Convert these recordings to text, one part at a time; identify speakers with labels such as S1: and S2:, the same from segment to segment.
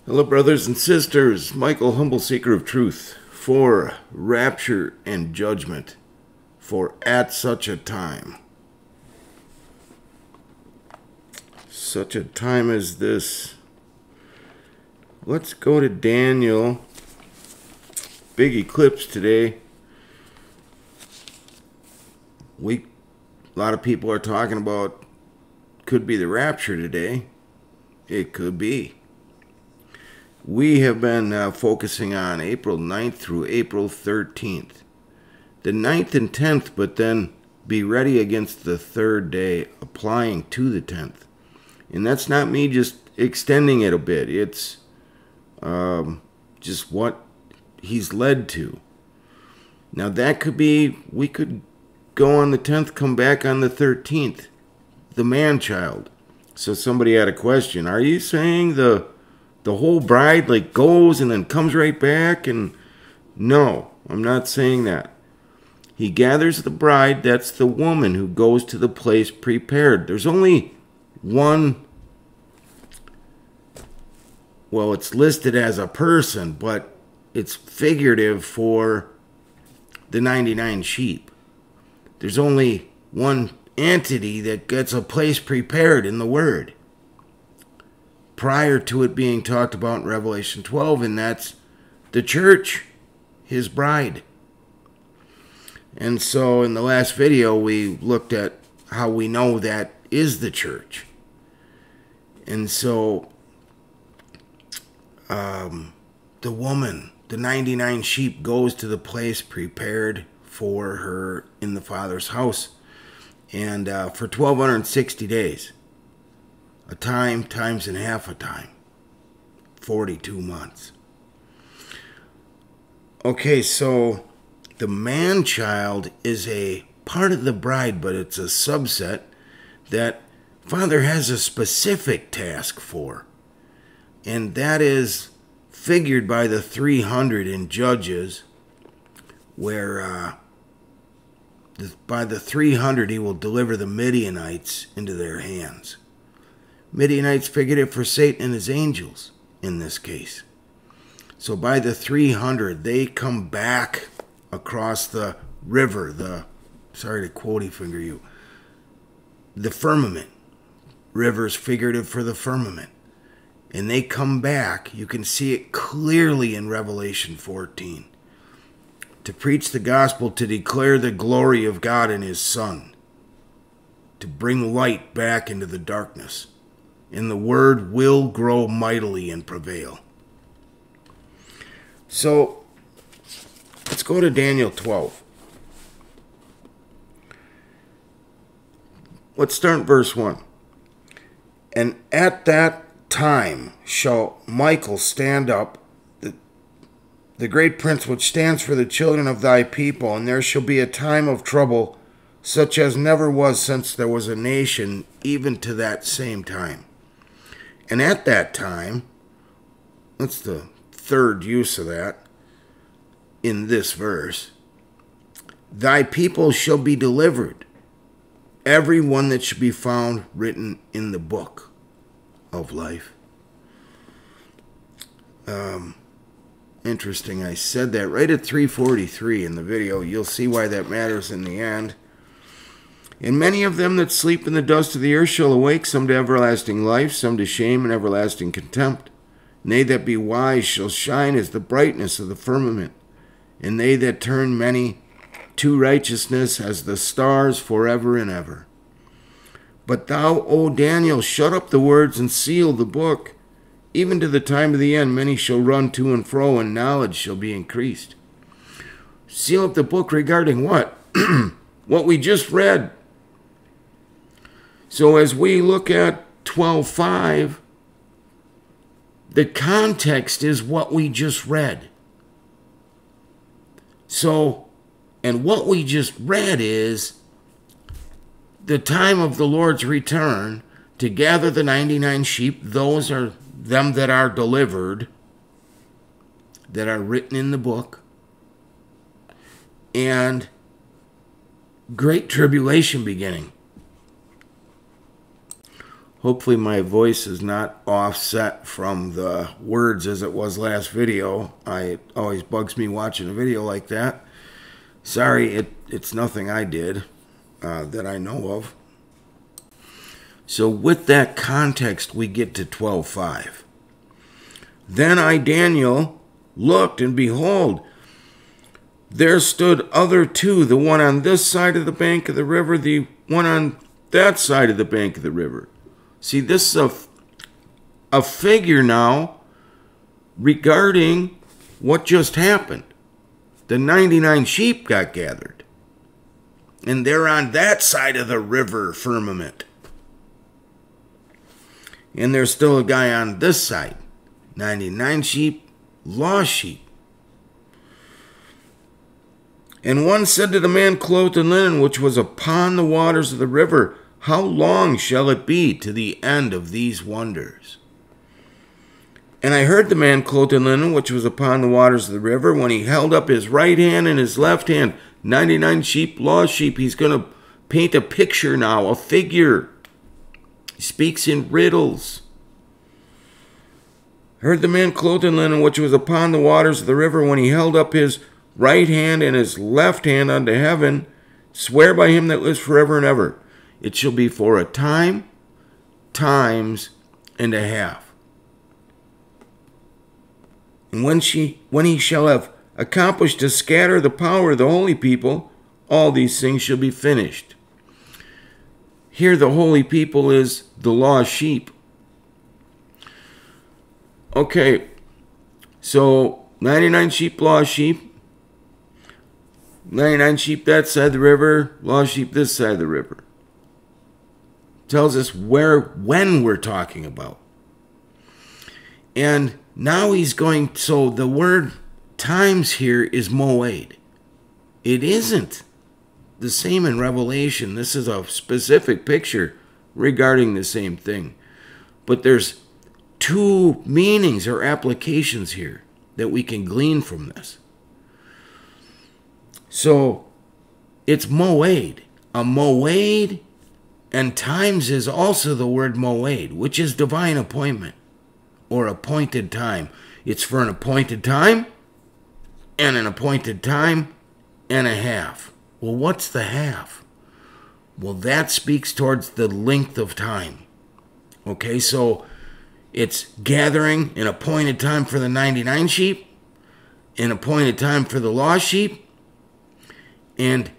S1: Hello, brothers and sisters. Michael, humble seeker of truth, for rapture and judgment, for at such a time as this. Let's go to Daniel. Big eclipse today. A lot of people are talking about could be the rapture today. It could be. We have been focusing on April 9th through April 13th. The 9th and 10th, but then be ready against the third day, applying to the 10th. And that's not me just extending it a bit. It's just what he's led to. Now that could be, we could go on the 10th, come back on the 13th. The man-child. So somebody had a question. Are you saying the whole bride like goes and then comes right back? And no, I'm not saying that. He gathers the bride, that's the woman who goes to the place prepared. There's only one, well, it's listed as a person, but it's figurative for the 99 sheep. There's only one entity that gets a place prepared in the Word prior to it being talked about in Revelation 12, and that's the church, his bride. And so in the last video, we looked at how we know that is the church. And so the woman, the 99 sheep, goes to the place prepared for her in the Father's house. And for 1,260 days, a time times and half a time, 42 months. Okay, so the man-child is a part of the bride, but it's a subset that Father has a specific task for. And that is figured by the 300 in Judges, where by the 300 he will deliver the Midianites into their hands. Midianites figurative for Satan and his angels in this case. So by the 300 they come back across the river, sorry to quotey finger you, the firmament. River's figurative for the firmament. And they come back, you can see it clearly in Revelation 14. To preach the gospel, to declare the glory of God and his Son, to bring light back into the darkness. And the word will grow mightily and prevail. So, let's go to Daniel 12. Let's start verse 1. And at that time shall Michael stand up, the great prince which stands for the children of thy people, and there shall be a time of trouble such as never was since there was a nation, even to that same time. And at that time, that's the third use of that in this verse, thy people shall be delivered, every one that should be found written in the book of life. Interesting, I said that right at 3:43 in the video. You'll see why that matters in the end. And many of them that sleep in the dust of the earth shall awake, some to everlasting life, some to shame and everlasting contempt. And they that be wise shall shine as the brightness of the firmament, and they that turn many to righteousness as the stars forever and ever. But thou, O Daniel, shut up the words and seal the book. Even to the time of the end, many shall run to and fro, and knowledge shall be increased. Seal up the book regarding what? What we just read. So as we look at 12:5, the context is what we just read. So, and what we just read is the time of the Lord's return to gather the 99 sheep. Those are them that are delivered, that are written in the book, and great tribulation beginning. Hopefully my voice is not offset from the words as it was last video. It always bugs me watching a video like that. Sorry, it's nothing I did that I know of. So with that context, we get to 12:5. Then I, Daniel, looked, and behold, there stood other two, the one on this side of the bank of the river, the one on that side of the bank of the river. See, this is a figure now regarding what just happened. The 99 sheep got gathered, and they're on that side of the river firmament. And there's still a guy on this side. 99 sheep, lost sheep. And one said to the man clothed in linen, which was upon the waters of the river, how long shall it be to the end of these wonders? And I heard the man clothed in linen, which was upon the waters of the river, when he held up his right hand and his left hand, 99 sheep, lost sheep. He's going to paint a picture now, a figure. He speaks in riddles. Heard the man clothed in linen, which was upon the waters of the river, when he held up his right hand and his left hand unto heaven, swear by him that lives forever and ever. It shall be for a time, times, and a half. And when he shall have accomplished to scatter the power of the holy people, all these things shall be finished. Here the holy people is the lost sheep. Okay, so 99 sheep, lost sheep. 99 sheep that side of the river, lost sheep this side of the river. Tells us when we're talking about. And now he's going, so the word times here is moed. It isn't the same in Revelation. This is a specific picture regarding the same thing. But there's two meanings or applications here that we can glean from this. So it's moed. A moed, and times is also the word moed, which is divine appointment or appointed time. It's for an appointed time and an appointed time and a half. Well, what's the half? Well, that speaks towards the length of time. Okay, so it's gathering an appointed time for the 99 sheep, an appointed time for the lost sheep, and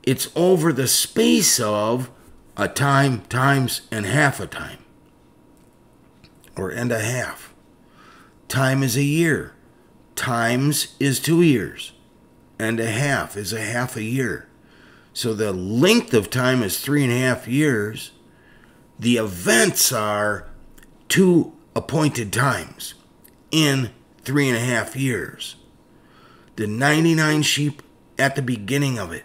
S1: it's over the space of a time, times, and half a time. Or and a half. Time is a year. Times is 2 years. And a half is a half a year. So the length of time is 3.5 years. The events are 2 appointed times in 3.5 years. The 99 sheep at the beginning of it.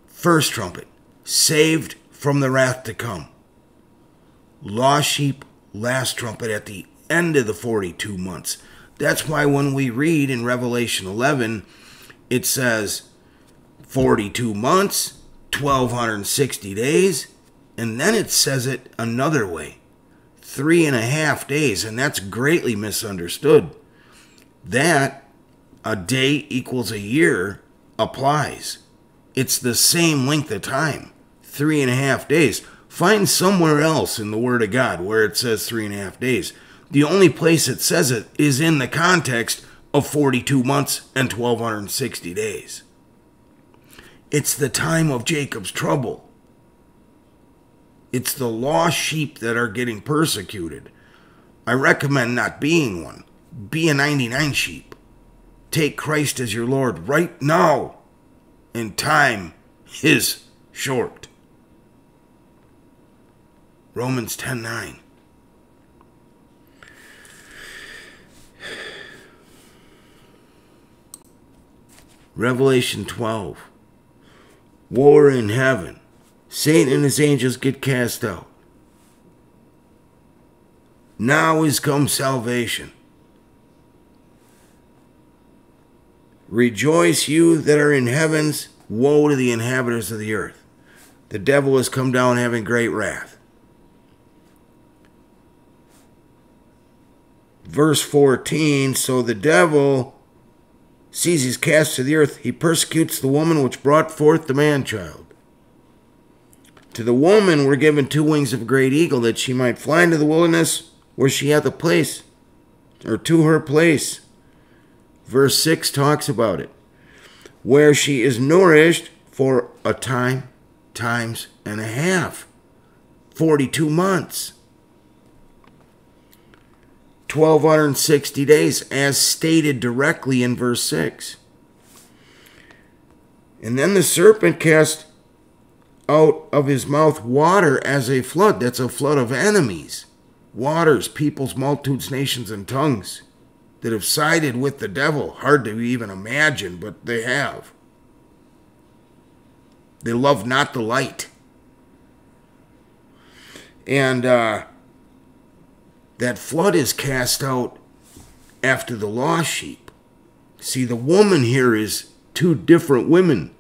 S1: First trumpet, saved from the wrath to come. Lost sheep, last trumpet at the end of the 42 months. That's why when we read in Revelation 11, it says 42 months, 1,260 days, and then it says it another way, 3.5 days, and that's greatly misunderstood. That a day equals a year applies. It's the same length of time, 3.5 days. Find somewhere else in the Word of God where it says 3.5 days. The only place it says it is in the context of 42 months and 1,260 days. It's the time of Jacob's trouble. It's the lost sheep that are getting persecuted. I recommend not being one. Be a 99 sheep. Take Christ as your Lord right now. And time is short. Romans 10:9. Revelation 12. War in heaven. Satan and his angels get cast out. Now is come salvation. Rejoice, you that are in heavens. Woe to the inhabitants of the earth. The devil has come down having great wrath. verse 14, so the devil sees he's cast to the earth. He persecutes the woman which brought forth the man-child. To the woman were given 2 wings of a great eagle, that she might fly into the wilderness, where she hath a place, or to her place. Verse 6 talks about it. Where she is nourished for a time, times and a half. 42 months. 1,260 days, as stated directly in verse 6. And then the serpent cast out of his mouth water as a flood. That's a flood of enemies. Waters, peoples, multitudes, nations, and tongues that have sided with the devil. Hard to even imagine, but they have. They love not the light. And that flood is cast out after the lost sheep. See, the woman here is 2 different women.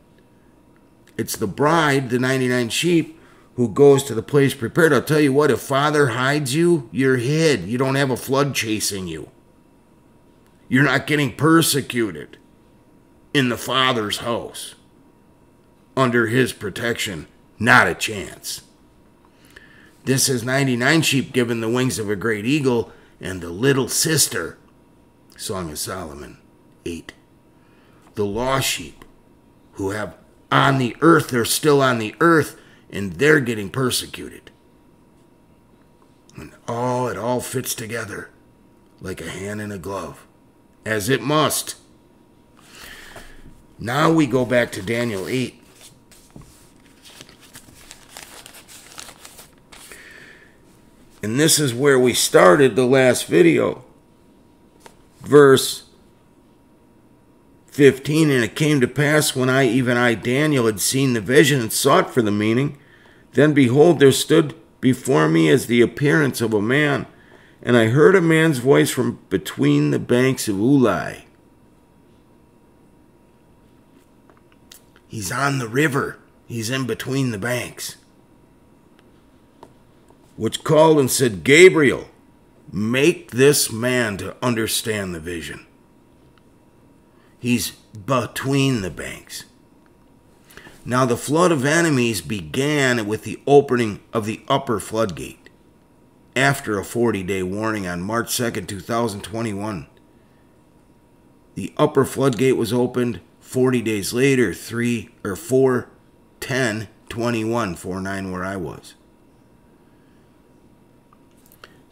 S1: It's the bride, the 99 sheep, who goes to the place prepared. I'll tell you what, if Father hides you, you're hid. You don't have a flood chasing you. You're not getting persecuted in the Father's house. Under his protection, not a chance. This is 99 sheep given the wings of a great eagle, and the little sister, Song of Solomon 8. The lost sheep who have on the earth, they're still on the earth, and they're getting persecuted. And it all fits together like a hand in a glove, as it must. Now we go back to Daniel 8. And this is where we started the last video. Verse 15, and it came to pass when I, Daniel, had seen the vision and sought for the meaning, then behold, there stood before me as the appearance of a man, and I heard a man's voice from between the banks of Ulai. He's on the river. He's in between the banks. Which called and said, Gabriel, make this man to understand the vision. He's between the banks. Now the flood of enemies began with the opening of the upper floodgate after a 40-day warning on March 2nd, 2021. The upper floodgate was opened 40 days later, 4/10/21, 4/9 where I was.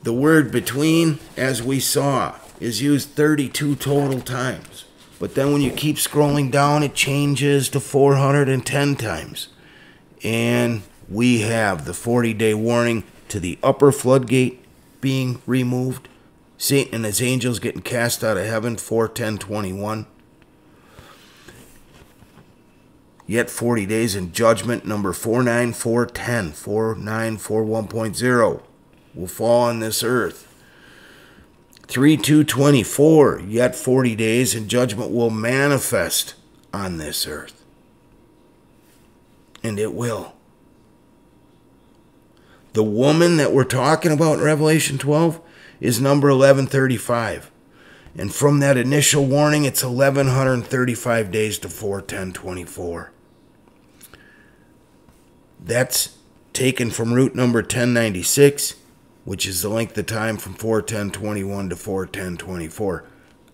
S1: The word between, as we saw, is used 32 total times. But then when you keep scrolling down, it changes to 410 times. And we have the 40-day warning to the upper floodgate being removed. Satan and his angels getting cast out of heaven, 4/10/21. Yet 40 days in judgment, number 49410, 4941.0, will fall on this earth. 3/2/24, yet 40 days and judgment will manifest on this earth. And it will. The woman that we're talking about in Revelation 12 is number 1135. And from that initial warning, it's 1135 days to 4/10/24. That's taken from route number 1096, which is the length of time from 4/10/21 to 4/10/24.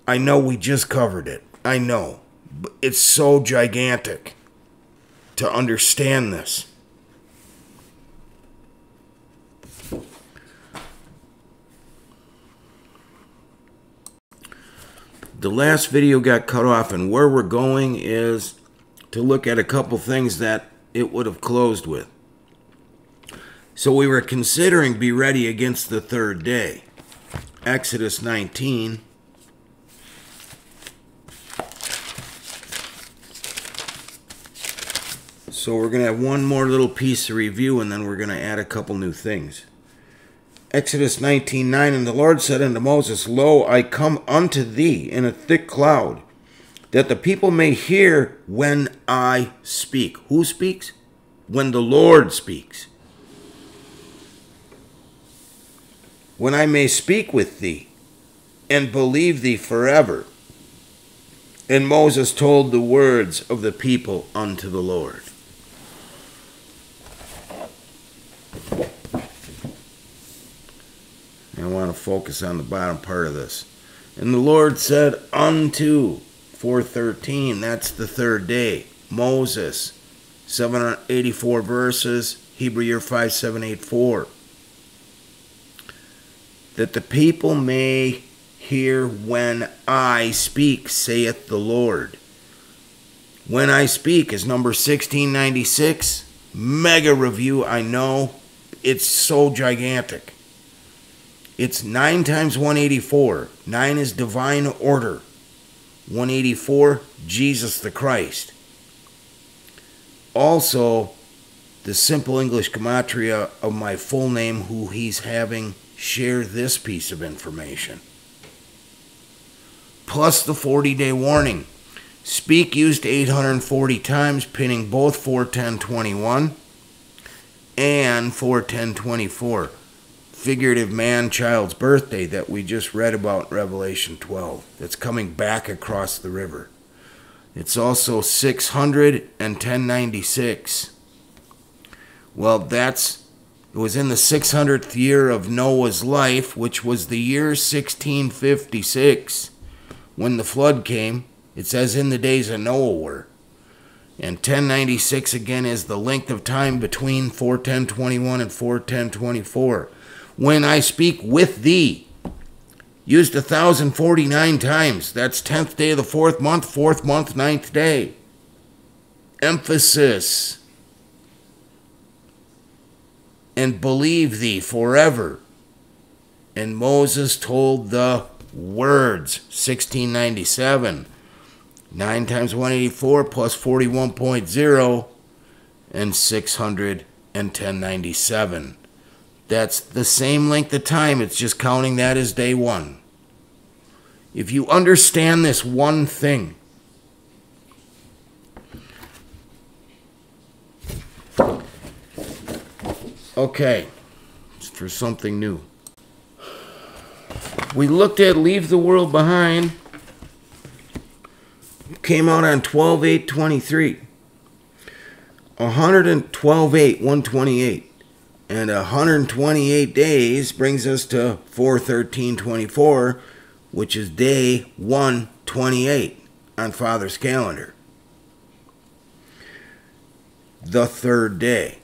S1: I know we just covered it. I know. But it's so gigantic to understand this. The last video got cut off, and where we're going is to look at a couple things that it would have closed with. So we were considering be ready against the third day. Exodus 19. So we're going to have one more little piece to review, and then we're going to add a couple new things. Exodus 19:9, and the Lord said unto Moses, Lo, I come unto thee in a thick cloud, that the people may hear when I speak. Who speaks? When the Lord speaks. When I may speak with thee. and believe thee forever. And Moses told the words of the people unto the Lord. I want to focus on the bottom part of this. And the Lord said unto, 4:13, that's the third day. Moses, 784 verses, Hebrew year 5784. That the people may hear when I speak, saith the Lord. When I speak is number 1696. Mega review, I know. It's so gigantic. It's 9 times 184. 9 is divine order. 184, Jesus the Christ. Also, the simple English gematria of my full name, who he's having share this piece of information. Plus the 40-day warning. Speak used 840 times, pinning both 4:10:21 and 4:10:24. Figurative man-child's birthday that we just read about in Revelation 12. That's coming back across the river. It's also 600 and 1096. Well, it was in the 600th year of Noah's life, which was the year 1656, when the flood came. It says in the days of Noah were. And 1096 again is the length of time between 4:10:21 and 4:10:24. When I speak with thee, used 1,049 times. That's 10th day of the 4th month, 9th day. Emphasis. And believe thee forever. And Moses told the words, 1697. 9 times 184 plus 41.0 and 610.97. That's the same length of time. It's just counting that as day one. If you understand this one thing, okay, it's for something new. We looked at Leave the World Behind. Came out on 12/8/23. 112/8, 128. And 128 days brings us to 4/13/24, which is day 128 on Father's calendar. The third day.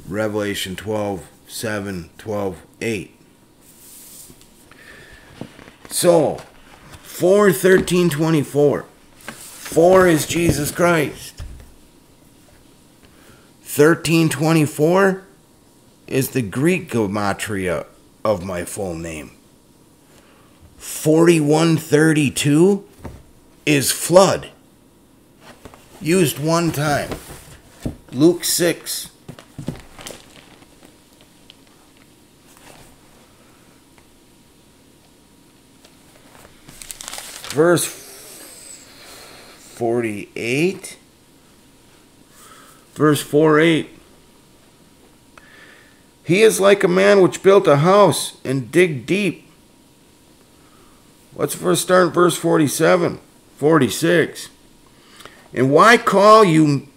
S1: Revelation 12:7, 12:8. So, 4/13/24. 4 is Jesus Christ. 13/24 is the Greek gematria of my full name. 41/32 is flood. Used one time. Luke 6. Verse 48. Verse 4:8. He is like a man which built a house and digged deep. Let's first start in verse 47. 46. And why call you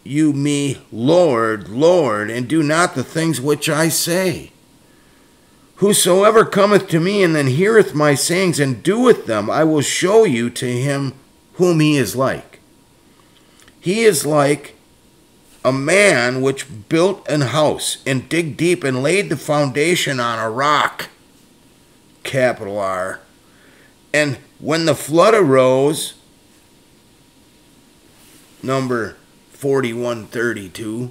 S1: me Lord, Lord, and do not the things which I say? Whosoever cometh to me and then heareth my sayings and doeth them, I will show you to him whom he is like. He is like a man which built an house and digged deep and laid the foundation on a rock, capital R. And when the flood arose, number 41/32,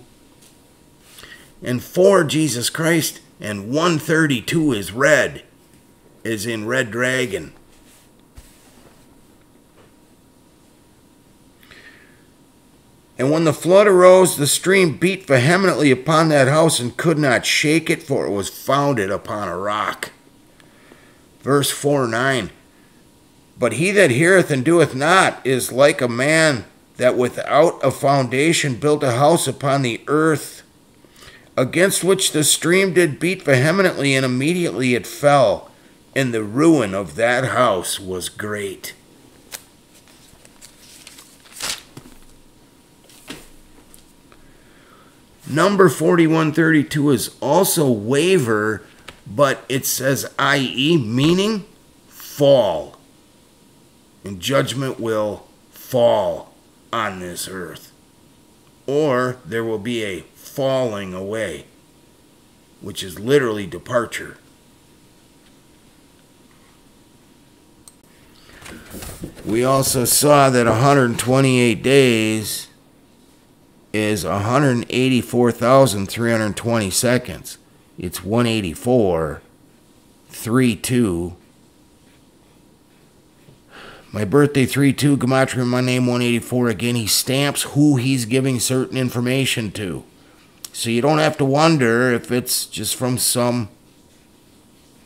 S1: and for Jesus Christ, and 132 is red, is in red dragon. And when the flood arose, the stream beat vehemently upon that house and could not shake it, for it was founded upon a rock. Verse 4:9. But he that heareth and doeth not is like a man that without a foundation built a house upon the earth. against which the stream did beat vehemently, and immediately it fell, and the ruin of that house was great. Number 4132 is also waver, but it says i.e., meaning fall. And judgment will fall on this earth. Or there will be a falling away, which is literally departure. We also saw that 128 days is 184,320 seconds. It's 184,32. My birthday 32, Gematria, my name 184. Again, he stamps who he's giving certain information to. So you don't have to wonder if it's just from some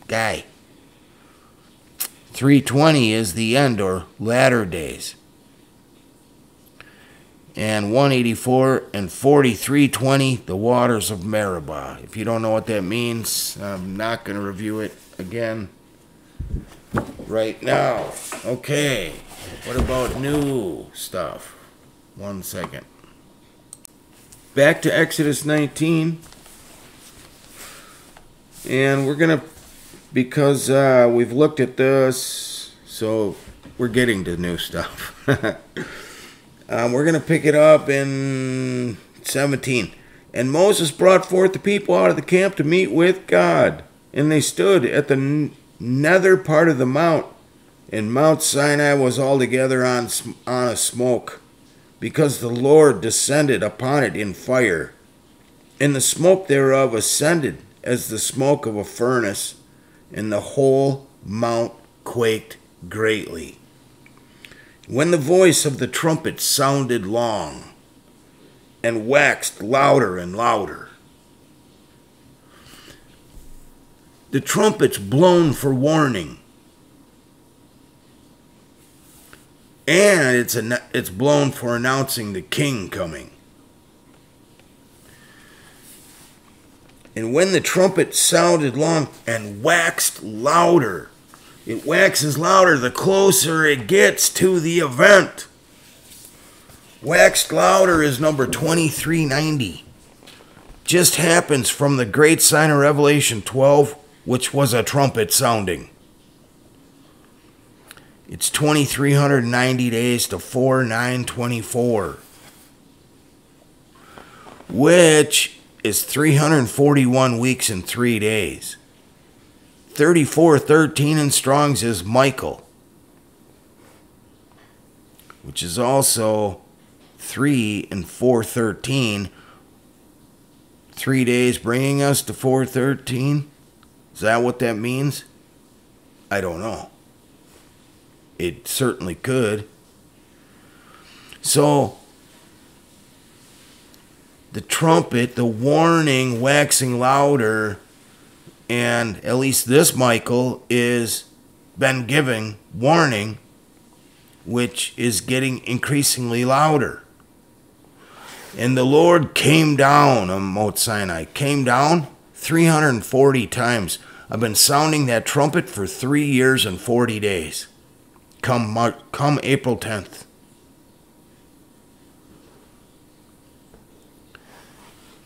S1: guy. 320 is the end or latter days. And 184 and 4320, the waters of Meribah. If you don't know what that means, I'm not going to review it again right now. Okay, what about new stuff? 1 second. Back to Exodus 19. And we're going to, because we've looked at this, so we're getting to new stuff. We're going to pick it up in 17. And Moses brought forth the people out of the camp to meet with God. And they stood at the nether part of the mount. And Mount Sinai was altogether on a smoke, because the Lord descended upon it in fire. And the smoke thereof ascended as the smoke of a furnace. And the whole mount quaked greatly. When the voice of the trumpet sounded long, and waxed louder and louder. The trumpet's blown for warning. And it's blown for announcing the king coming. And when the trumpet sounded long and waxed louder, it waxes louder the closer it gets to the event. Waxed louder is number 2390. Just happens from the great sign of Revelation 12, which was a trumpet sounding. It's 2,390 days to 4/9/24, which is 341 weeks and 3 days. 3413 in Strong's is Michael, which is also 3 and 413. 3 days bringing us to 413. Is that what that means? I don't know. It certainly could. So, the trumpet, the warning waxing louder, and at least this Michael is been giving warning, which is getting increasingly louder. And the Lord came down on Mount Sinai. Came down 340 times. I've been sounding that trumpet for 3 years and 40 days. Come April 10th.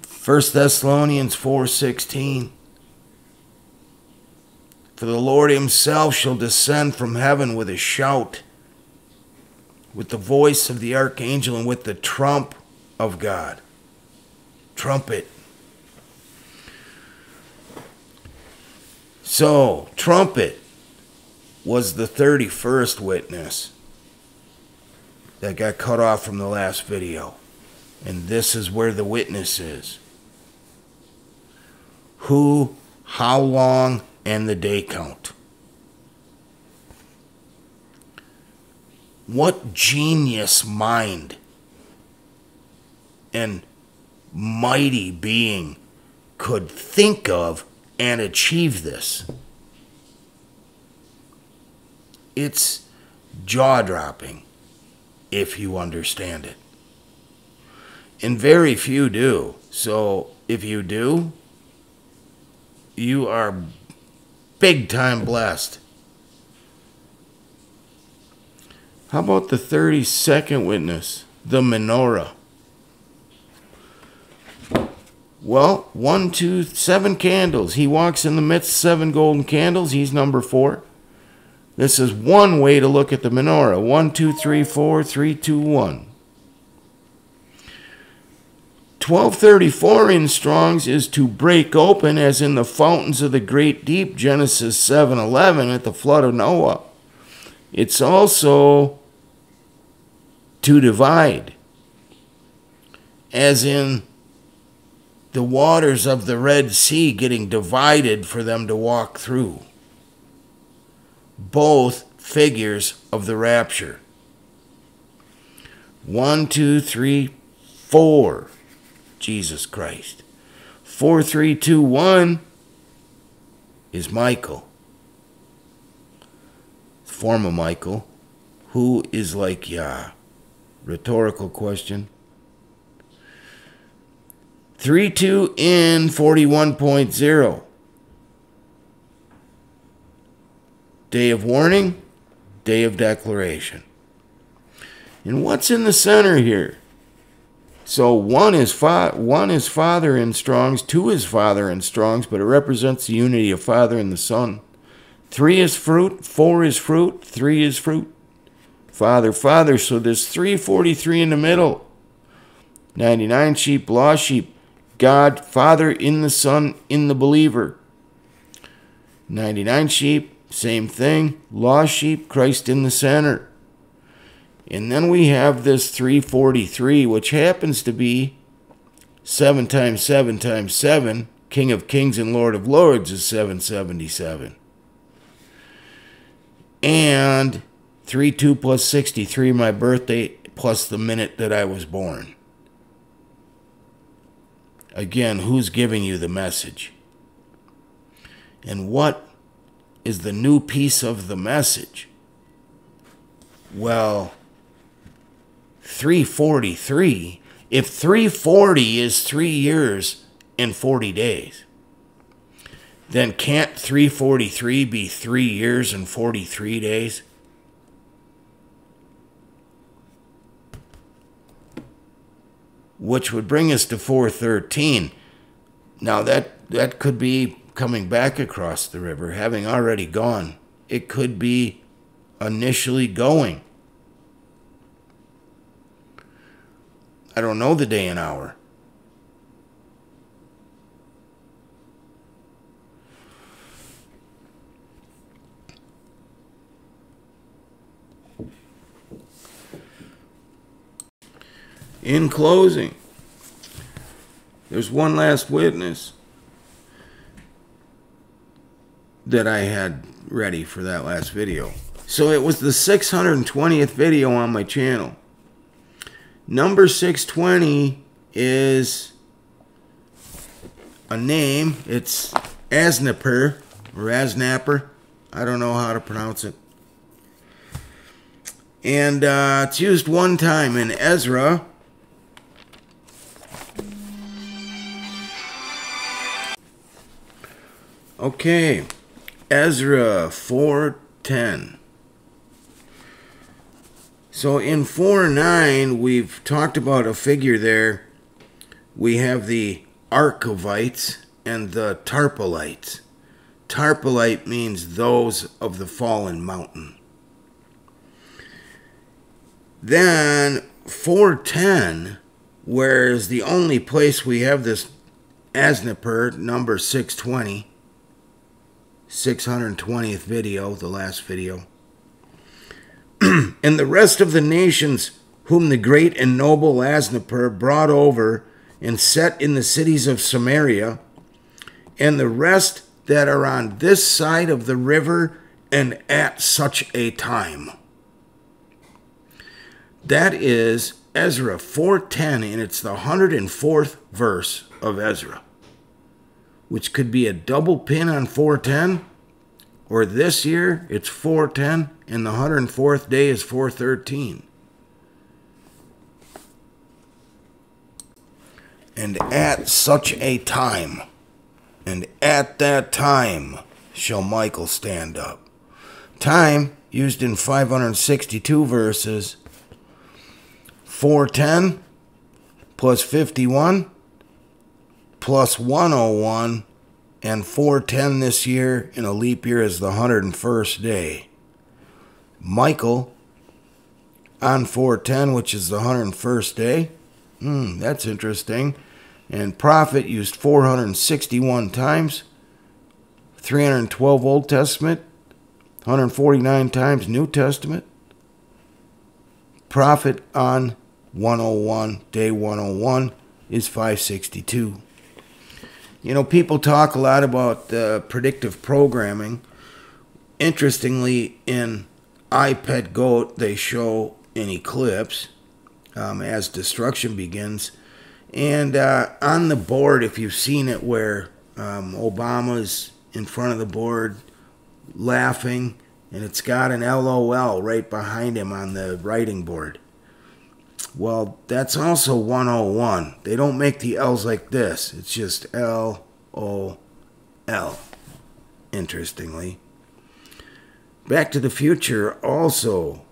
S1: First Thessalonians 4:16. For the Lord himself shall descend from heaven with a shout, with the voice of the archangel, and with the trump of God. Trumpet. So, trumpet was the 31st witness that got cut off from the last video. And this is where the witness is. Who, how long, and the day count. What genius mind and mighty being could think of and achieve this? It's jaw-dropping if you understand it. And very few do. So If you do, you are big time blessed. How about the 32nd witness, the menorah? Well, 1, 2, 7 candles. He walks in the midst of 7 golden candles. He's number 4. This is one way to look at the menorah. 1, 2, 3, 4, 3, 2, 1. 1234 in Strong's is to break open, as in the fountains of the great deep, Genesis 7:11 at the flood of Noah. It's also to divide, as in the waters of the Red Sea getting divided for them to walk through. Both figures of the rapture. 1, 2, 3, 4. Jesus Christ. 4, 3, 2, 1 is Michael. Form of Michael. Who is like Yah? Rhetorical question. 3, 2 in 41.0. Day of warning, day of declaration. And what's in the center here? So 1 is Father in Strong's, 2 is Father in Strong's, but it represents the unity of Father and the Son. 3 is fruit, 4 is fruit, 3 is fruit. Father, Father, so there's 343 in the middle. 99 sheep, lost sheep. God, Father in the Son, in the believer. 99 sheep, same thing. Lost sheep, Christ in the center. And then we have this 343, which happens to be 7 times 7 times 7. King of Kings and Lord of Lords is 777. And 32 plus 63, my birthday, plus the minute that I was born. Again, who's giving you the message? And what is the new piece of the message? Well, 343, if 340 is 3 years and 40 days, then can't 343 be 3 years and 43 days? Which would bring us to 413. Now that could be coming back across the river, having already gone. It could be initially going. I don't know the day and hour. In closing, there's one last witness that I had ready for that last video. So it was the 620th video on my channel. Number 620 is a name. It's Asnapper, or Asnapper. I don't know how to pronounce it. And it's used one time in Ezra. Okay, Ezra 4:10. So in 4:9, we've talked about a figure there. We have the Archavites and the Tarpolites. Tarpolite means those of the fallen mountain. Then 4:10, whereas the only place we have this Asnapper, number 620, 620th video, the last video. And the rest of the nations whom the great and noble Asnapper brought over and set in the cities of Samaria, and the rest that are on this side of the river and at such a time. That is Ezra 4:10, and it's the 104th verse of Ezra, which could be a double pin on 4:10, or this year it's 4:10, and the 104th day is 4:13. And at such a time, and at that time shall Michael stand up. Time used in 562 verses. 410 plus 51 plus 101, and 410 this year in a leap year is the 101st day. Michael on 410, which is the 101st day. That's interesting. And prophet used 461 times. 312 Old Testament. 149 times New Testament. Prophet on 101, day 101, is 562. You know, people talk a lot about predictive programming. Interestingly, in iPet Goat, they show an eclipse as destruction begins. And on the board, if you've seen it, where Obama's in front of the board laughing, and it's got an LOL right behind him on the writing board. Well, that's also 101. They don't make the L's like this. It's just LOL. Interestingly. Back to the Future also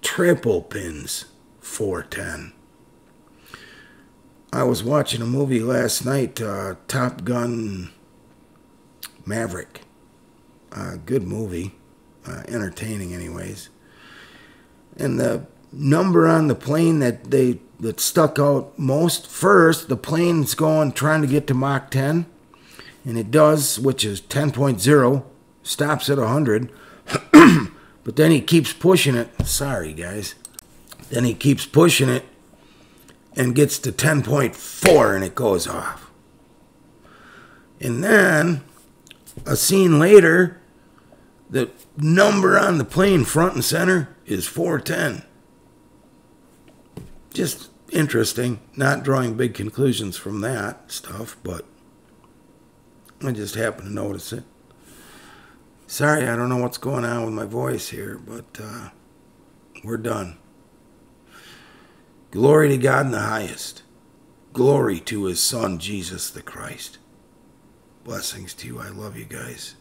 S1: triple pins 410. I was watching a movie last night, Top Gun Maverick. Good movie. Entertaining anyways. And the number on the plane that stuck out most, first, the plane's trying to get to Mach 10, and it does, which is 10.0, stops at 100, but then he keeps pushing it. Sorry, guys. Then he keeps pushing it and gets to 10.4, and it goes off. And then, a scene later, the number on the plane front and center is 410. Just interesting. Not drawing big conclusions from that stuff, but I just happened to notice it. Sorry, I don't know what's going on with my voice here, but we're done. Glory to God in the highest. Glory to His Son, Jesus the Christ. Blessings to you. I love you guys.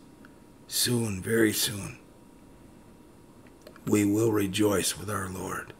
S1: Soon, very soon, we will rejoice with our Lord.